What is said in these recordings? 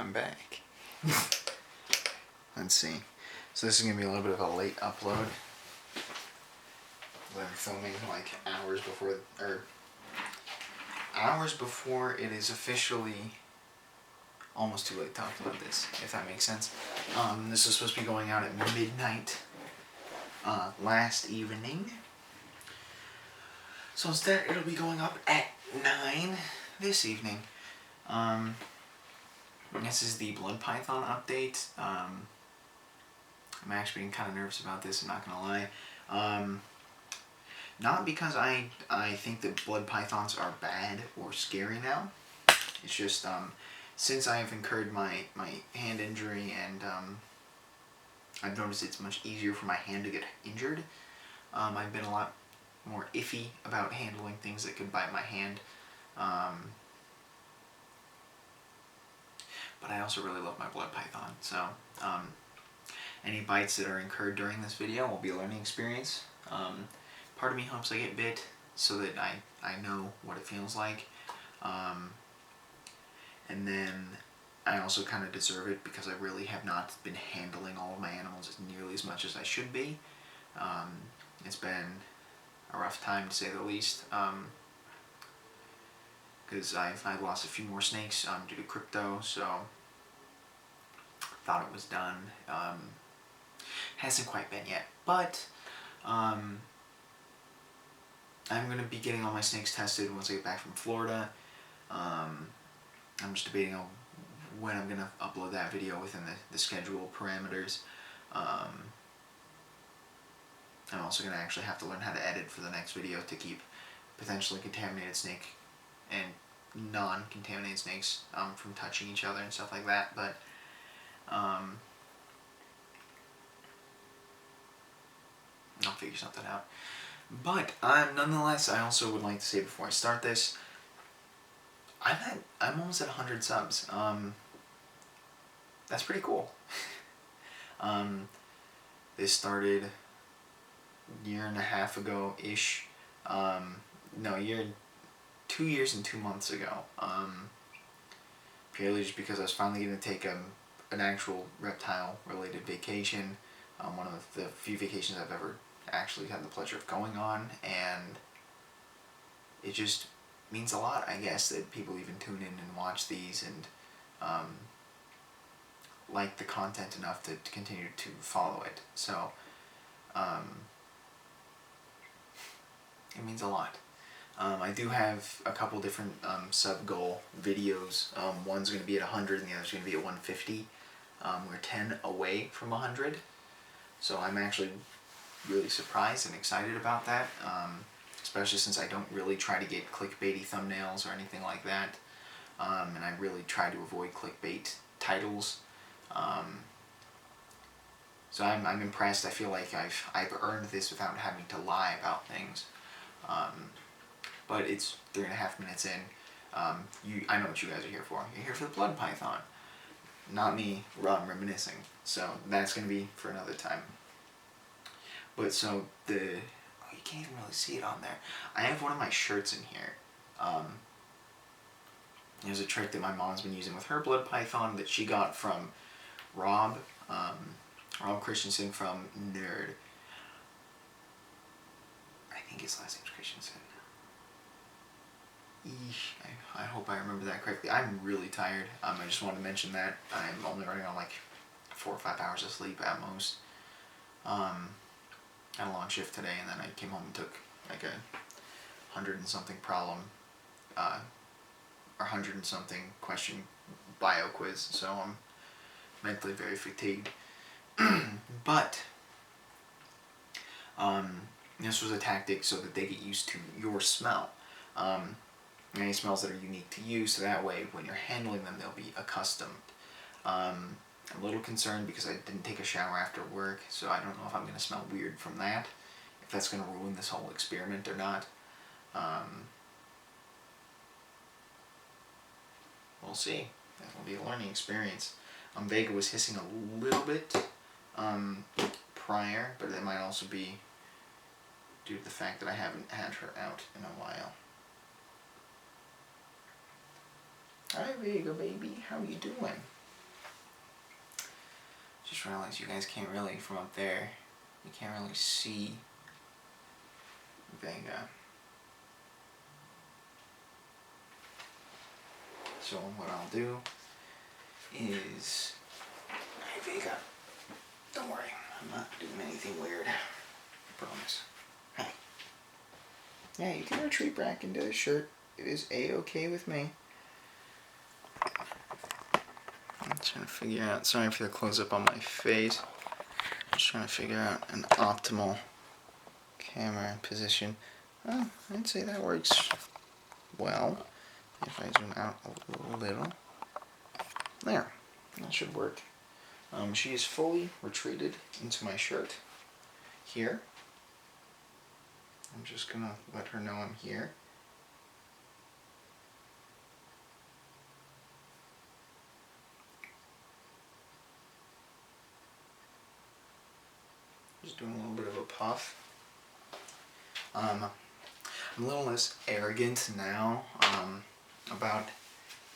I'm back. Let's see. So this is going to be a little bit of a late upload. I'm filming like hours before it is officially almost too late to upload this, if that makes sense. This was supposed to be going out at midnight last evening. So instead it'll be going up at 9 this evening. This is the Blood Python update. I'm actually being kind of nervous about this, I'm not gonna lie. Not because I think that blood pythons are bad or scary now. It's just since I have incurred my hand injury and I've noticed it's much easier for my hand to get injured. I've been a lot more iffy about handling things that could bite my hand. But I also really love my blood python, so any bites that are incurred during this video will be a learning experience. Part of me hopes I get bit so that I know what it feels like. And then I also kind of deserve it because I really have not been handling all of my animals nearly as much as I should be. It's been a rough time to say the least. Because I've lost a few more snakes due to crypto, so thought it was done. Hasn't quite been yet, but I'm going to be getting all my snakes tested once I get back from Florida. I'm just debating on when I'm going to upload that video within the schedule parameters. I'm also going to actually have to learn how to edit for the next video to keep potentially contaminated snake and non-contaminated snakes from touching each other and stuff like that. But I'll figure something out. But nonetheless, I also would like to say before I start this, I'm almost at 100 subs. That's pretty cool. This started a year and a half ago ish. No, 2 years and 2 months ago. Purely just because I was finally going to take an actual reptile related vacation. One of the few vacations I've ever actually had the pleasure of going on, and it just means a lot, I guess, that people even tune in and watch these and like the content enough to continue to follow it. So it means a lot. I do have a couple different sub goal videos. One's going to be at 100 and the other's going to be at 150. We're 10 away from 100, so I'm actually really surprised and excited about that, especially since I don't really try to get clickbaity thumbnails or anything like that, and I really try to avoid clickbait titles. So I'm impressed. I feel like I've earned this without having to lie about things. But it's 3.5 minutes in. I know what you guys are here for. You're here for the blood python, not me reminiscing. So that's going to be for another time. But so oh, you can't even really see it on there. I have one of my shirts in here. There's a trick that my mom's been using with her blood python that she got from Rob Christensen from Nerd. I think his last name's Christensen. I hope I remember that correctly. I'm really tired. I just wanted to mention that. I'm only running on like 4 or 5 hours of sleep at most. Had a long shift today, and then I came home and took like a 100 and something problem, or 100 and something question bio quiz, so I'm mentally very fatigued. But this was a tactic so that they get used to your smell. Any smells that are unique to you, so that way when you're handling them they'll be accustomed. I'm a little concerned because I didn't take a shower after work, so I don't know if I'm going to smell weird from that, if that's going to ruin this whole experiment or not. We'll see. That will be a learning experience. Vega was hissing a little bit prior, but it might also be due to the fact that I haven't had her out in a while. Alright, Vega baby, how are you doing? just realized you guys can't really, from up there, you can't really see Vega. So what I'll do is, hey Vega, don't worry, I'm not doing anything weird, I promise. Hi. Yeah, you can retreat back into the shirt. It is A-okay with me. I'm trying to figure out, sorry for the close-up on my face. I'm just trying to figure out an optimal camera position. Oh, I'd say that works well. If I zoom out a little. There, that should work. She is fully retreated into my shirt here. I'm just gonna let her know I'm here. Just doing a little bit of a puff. I'm a little less arrogant now about,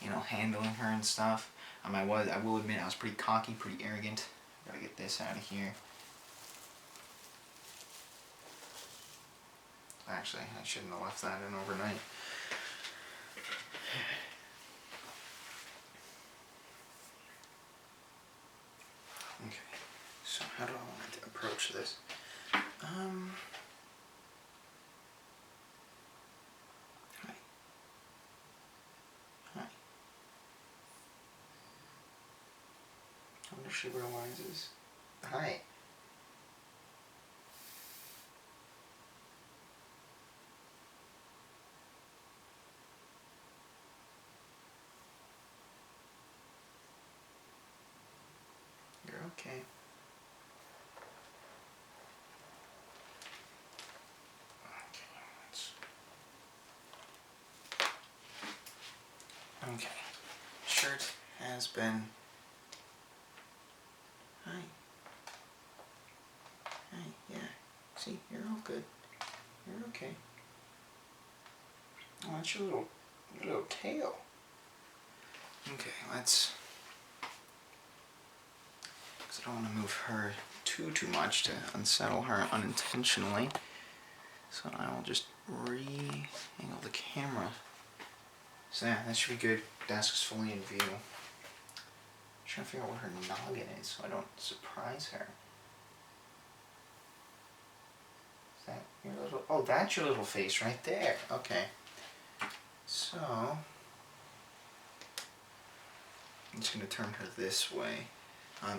you know, handling her and stuff. I will admit, I was pretty cocky, pretty arrogant. Gotta get this out of here. Actually, I shouldn't have left that in overnight. Okay, so how do I want to approach this? Hi. Hi. I wonder if she realizes. Hi. You're okay. Okay. Shirt has been. Hi. Hi. Yeah. See, you're all good. You're okay. Oh, that's your little tail. Okay, let's. Because I don't want to move her too much to unsettle her unintentionally. So I will just re-angle the camera. So yeah, that should be good. Desk is fully in view. I'm trying to figure out what her noggin is so I don't surprise her. Is that your little... Oh, that's your little face right there. Okay. So... I'm just going to turn her this way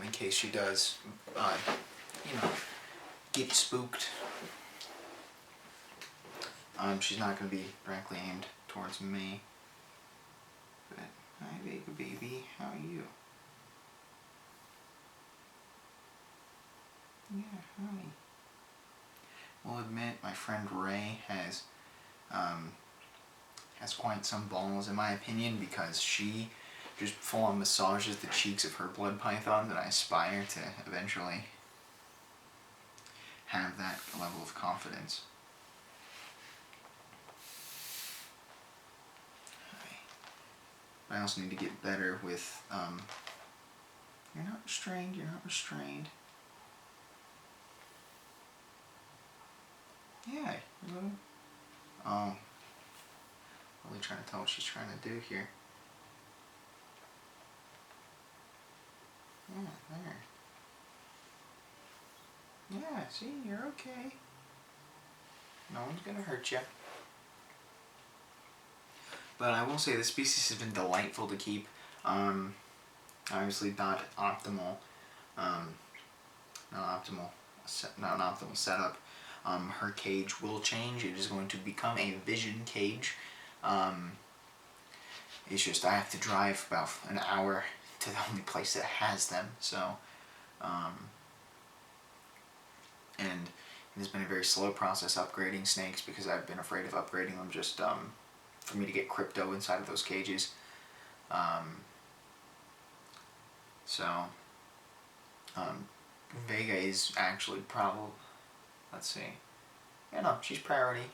in case she does, you know, get spooked. She's not going to be directly aimed towards me. But, hi Vega baby, how are you? Yeah, hi. I'll admit, my friend Ray has quite some balls in my opinion, because she just full on massages the cheeks of her blood pythons, and I aspire to eventually have that level of confidence. I also need to get better with, you're not restrained, you're not restrained. Yeah, you're little. Oh. Really trying to tell what she's trying to do here. Yeah, there. Yeah, see, you're okay. No one's gonna hurt you. But I will say the species has been delightful to keep. Obviously not optimal. Not an optimal setup. Her cage will change. It is going to become a vision cage. It's just I have to drive about an hour to the only place that has them. So, and it has been a very slow process upgrading snakes because I've been afraid of upgrading them just for me to get crypto inside of those cages. Vega is actually probably, let's see, yeah, no, she's priority,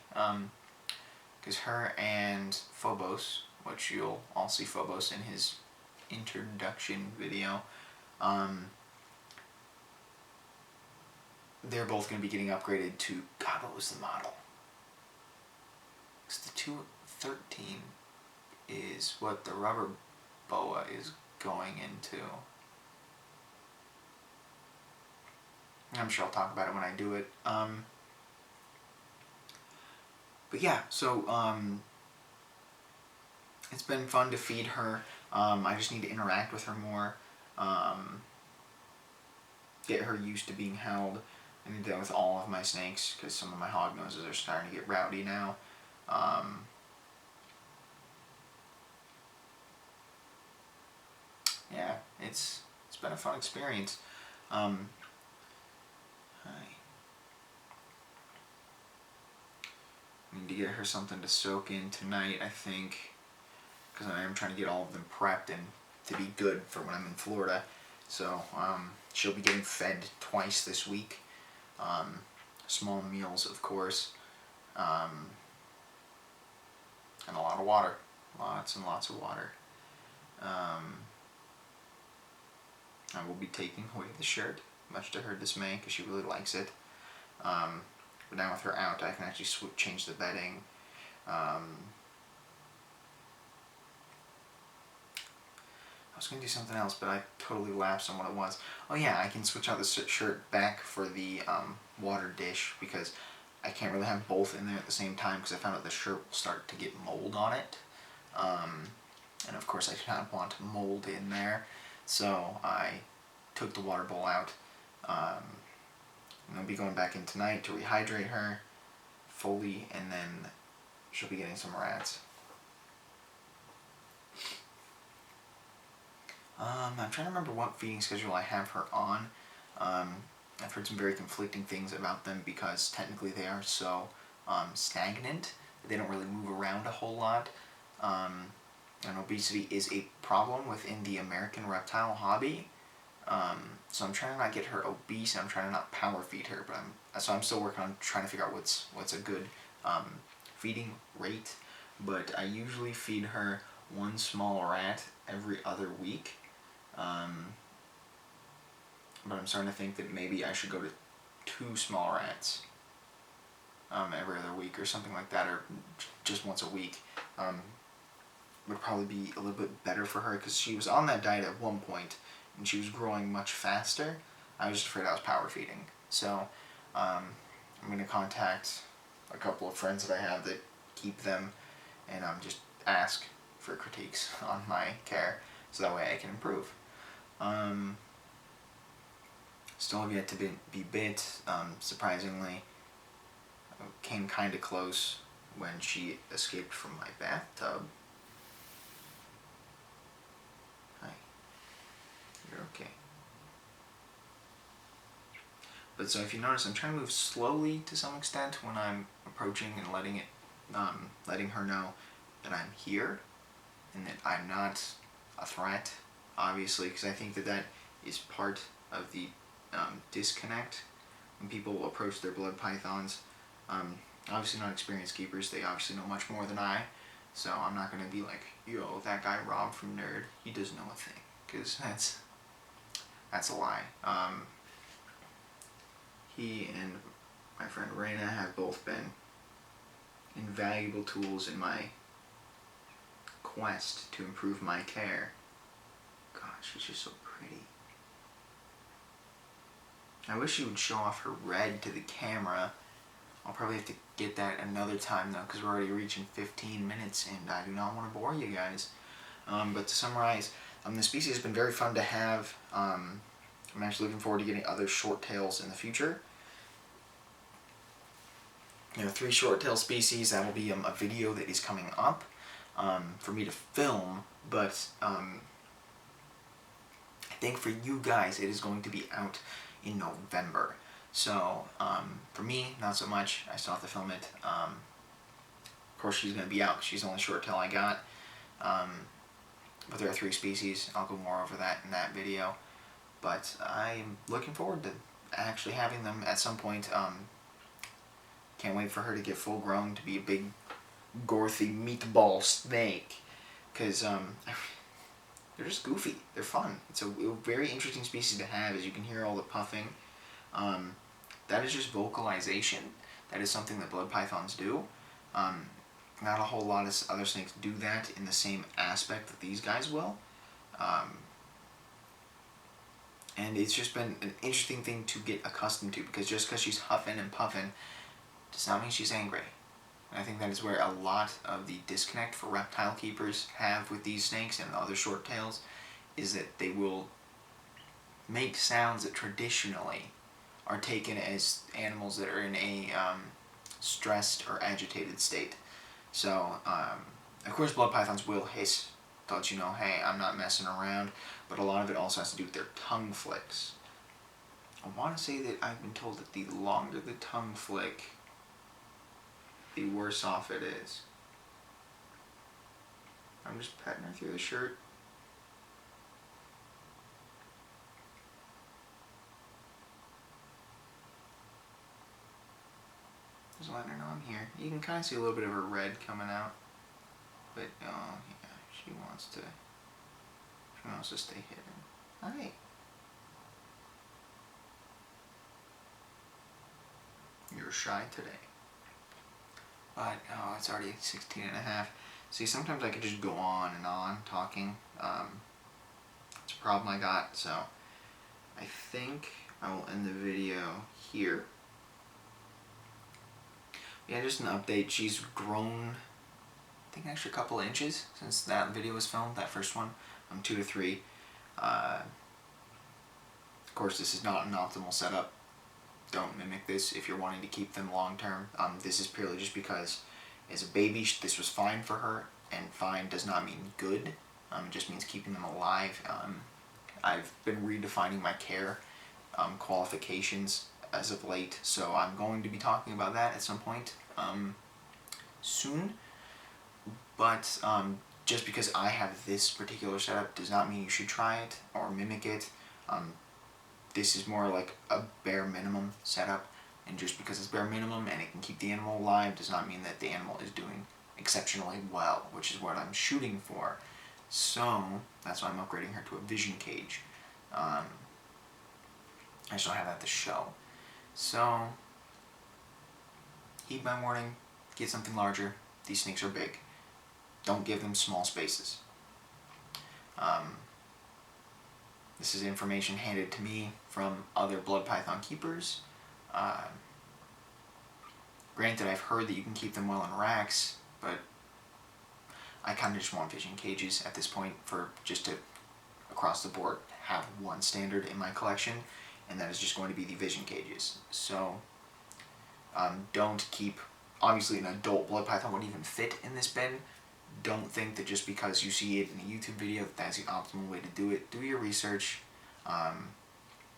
because her and Phobos, which you'll all see Phobos in his introduction video, they're both going to be getting upgraded to, God, what was the model? Because the 213 is what the rubber boa is going into. I'm sure I'll talk about it when I do it. But yeah, so it's been fun to feed her. I just need to interact with her more. Get her used to being held. I do that with all of my snakes because some of my hog noses are starting to get rowdy now. Yeah, it's been a fun experience. I need to get her something to soak in tonight, I think, because I am trying to get all of them prepped and to be good for when I'm in Florida. So she'll be getting fed twice this week. Small meals, of course, and a lot of water. Lots and lots of water. I will be taking away the shirt, much to her dismay, because she really likes it. But now with her out, I can actually change the bedding. I was going to do something else, but I totally lapsed on what it was. Oh yeah, I can switch out the shirt back for the water dish, because I can't really have both in there at the same time, because I found out the shirt will start to get mold on it. And of course I do not want mold in there, so I took the water bowl out. I'll be going back in tonight to rehydrate her fully, and then she'll be getting some rats. I'm trying to remember what feeding schedule I have her on. I've heard some very conflicting things about them, because technically they are so stagnant. They don't really move around a whole lot. And obesity is a problem within the American reptile hobby. So I'm trying to not get her obese, and I'm trying to not power feed her, but I'm still working on trying to figure out what's a good feeding rate. But I usually feed her one small rat every other week. But I'm starting to think that maybe I should go to 2 small rats every other week or something like that, or just once a week. Would probably be a little bit better for her, because she was on that diet at one point and she was growing much faster. I was just afraid I was power feeding. So I'm going to contact a couple of friends that I have that keep them, and just ask for critiques on my care, so that way I can improve. Still have yet to be bit, surprisingly. Came kind of close when she escaped from my bathtub. Hi. You're okay. But so if you notice, I'm trying to move slowly to some extent when I'm approaching, and letting her know that I'm here and that I'm not a threat, obviously, because I think that is part of the disconnect when people approach their blood pythons. Obviously not experienced keepers, they obviously know much more than I, so I'm not going to be like, yo, that guy Rob from Nerd, he doesn't know a thing, because that's a lie. He and my friend Raina have both been invaluable tools in my quest to improve my care. God, she's just so pretty. I wish she would show off her red to the camera. I'll probably have to get that another time though, because we're already reaching 15 minutes and I do not want to bore you guys. But to summarize, the species has been very fun to have. I'm actually looking forward to getting other short tails in the future. 3 short tail species. That will be a video that is coming up for me to film, but I think for you guys it is going to be out in November. So for me, not so much. I still have to film it. Of course, she's going to be out. She's the only short tail I got. But there are 3 species. I'll go more over that in that video. But I'm looking forward to actually having them at some point. Can't wait for her to get full grown to be a big, gorthy meatball snake. Because they're just goofy. They're fun. It's a very interesting species to have, as you can hear all the puffing. that is just vocalization. That is something that blood pythons do. Not a whole lot of other snakes do that in the same aspect that these guys will. And it's just been an interesting thing to get accustomed to, because just because she's huffing and puffing does not mean she's angry. And I think that is where a lot of the disconnect for reptile keepers have with these snakes and the other short tails, is that they will make sounds that traditionally are taken as animals that are in a stressed or agitated state. So, of course, blood pythons will hiss to let you know, hey, I'm not messing around, but a lot of it also has to do with their tongue flicks. I want to say that I've been told that the longer the tongue flick, the worse off it is. I'm just petting her through the shirt. Just letting her know I'm here. You can kind of see a little bit of her red coming out. But, oh, yeah, she wants to stay hidden. Hi. You're shy today. But, oh, it's already 16 and a half. See, sometimes I could just go on and on talking. It's a problem I got, so I think I will end the video here. Yeah, just an update. She's grown, I think, an extra couple inches since that video was filmed, that first one. 2 to 3. Of course, this is not an optimal setup. Don't mimic this if you're wanting to keep them long term. This is purely just because as a baby, this was fine for her, and fine does not mean good. It just means keeping them alive. I've been redefining my care qualifications as of late, so I'm going to be talking about that at some point soon. But just because I have this particular setup does not mean you should try it or mimic it. This is more like a bare minimum setup, and just because it's bare minimum and it can keep the animal alive does not mean that the animal is doing exceptionally well, which is what I'm shooting for. So that's why I'm upgrading her to a vision cage. I just don't have that to show. So, heed my warning, get something larger. These snakes are big. Don't give them small spaces. This is information handed to me from other blood python keepers. Granted, I've heard that you can keep them well in racks, but I kind of just want vision cages at this point, for just to, across the board, have one standard in my collection, and that is just going to be the vision cages. So, don't keep, obviously an adult blood python wouldn't even fit in this bin. Don't think that just because you see it in a YouTube video that that's the optimal way to do it. Do your research.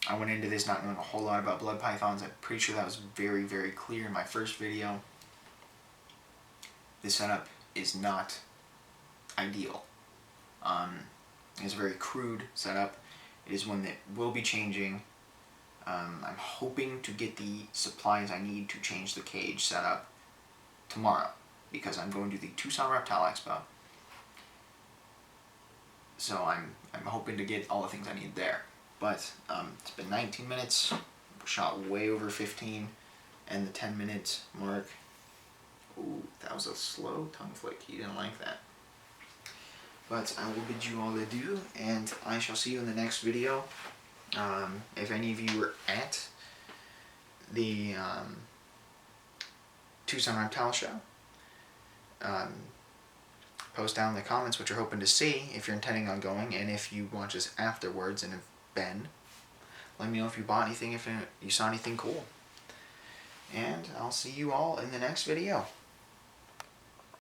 I went into this not knowing a whole lot about blood pythons. I'm pretty sure that was very, very clear in my first video. This setup is not ideal. It's a very crude setup. It is one that will be changing. I'm hoping to get the supplies I need to change the cage setup tomorrow, because I'm going to the Tucson Reptile Expo. So I'm hoping to get all the things I need there. But it's been 19 minutes, shot way over 15, and the 10-minute mark. Ooh, that was a slow tongue flick. He didn't like that. But I will bid you all adieu, and I shall see you in the next video. If any of you were at the Tucson Reptile Show, post down in the comments what you're hoping to see if you're intending on going, and if you watch us afterwards and have been, let me know if you bought anything, if you saw anything cool. And I'll see you all in the next video.